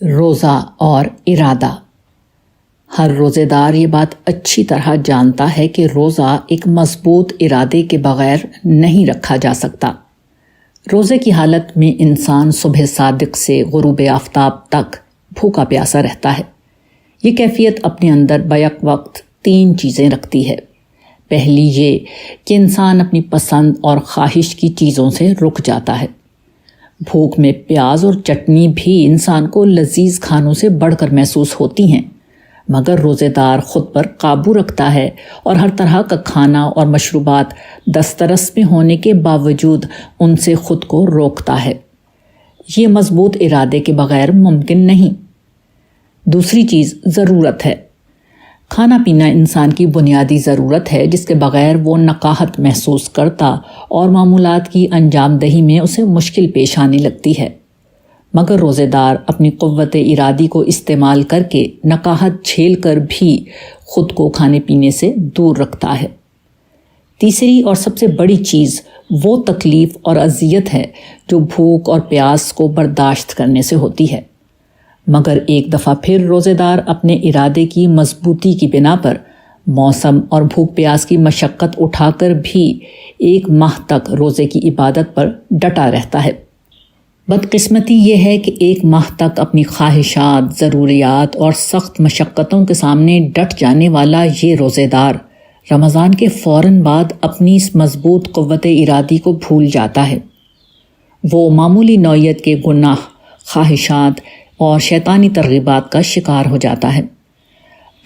روزہ اور ارادہ۔ ہر روزے دار یہ بات اچھی طرح جانتا ہے کہ روزہ ایک مضبوط ارادے کے بغیر نہیں رکھا جا سکتا۔ روزے کی حالت میں انسان صبح صادق سے غروب آفتاب تک بھوکا پیاسا رہتا ہے۔ یہ کیفیت اپنے اندر بیک وقت 3 چیزیں رکھتی ہے۔ پہلی یہ کہ انسان اپنی پسند اور خواہش کی چیزوں سے رک جاتا ہے۔ بھوک میں پیاز اور چٹنی بھی انسان کو لذیذ کھانوں سے بڑھ کر محسوس ہوتی ہیں، مگر روزے دار خود پر قابو رکھتا ہے اور ہر طرح کا کھانا اور مشروبات دسترس میں ہونے کے باوجود ان سے خود کو روکتا ہے۔ یہ مضبوط ارادے کے بغیر ممکن نہیں۔ دوسری چیز ضرورت ہے۔ کھانا پینا انسان کی بنیادی ضرورت ہے جس کے بغیر وہ نقاہت محسوس کرتا اور معمولات کی انجام دہی میں اسے مشکل پیش آنے لگتی ہے، مگر روزے دار اپنی قوت ارادی کو استعمال کر کے نقاہت جھیل کر بھی خود کو کھانے پینے سے دور رکھتا ہے۔ تیسری اور سب سے بڑی چیز وہ تکلیف اور اذیت ہے جو بھوک اور پیاس کو برداشت کرنے سے ہوتی ہے، مگر ایک دفعہ پھر روزے دار اپنے ارادے کی مضبوطی کی بنا پر موسم اور بھوک پیاس کی مشقت اٹھا کر بھی 1 ماہ تک روزے کی عبادت پر ڈٹا رہتا ہے۔ بدقسمتی یہ ہے کہ 1 ماہ تک اپنی خواہشات، ضروریات اور سخت مشقتوں کے سامنے ڈٹ جانے والا یہ روزے دار رمضان کے فوراً بعد اپنی اس مضبوط قوت ارادی کو بھول جاتا ہے۔ وہ معمولی نوعیت کے گناہ، خواہشات اور شیطانی ترغیبات کا شکار ہو جاتا ہے۔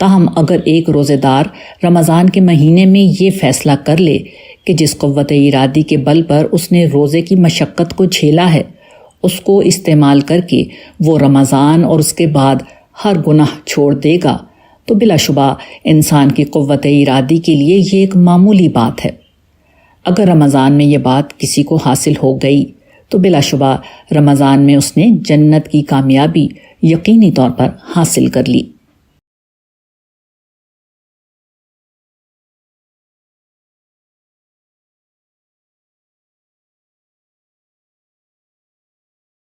تاہم اگر ایک روزے دار رمضان کے مہینے میں یہ فیصلہ کر لے کہ جس قوت ارادی کے بل پر اس نے روزے کی مشقت کو جھیلا ہے، اس کو استعمال کر کے وہ رمضان اور اس کے بعد ہر گناہ چھوڑ دے گا، تو بلا شبہ انسان کی قوت ارادی کے لیے یہ ایک معمولی بات ہے۔ اگر رمضان میں یہ بات کسی کو حاصل ہو گئی تو بلا شبہ رمضان میں اس نے جنت کی کامیابی یقینی طور پر حاصل کر لی۔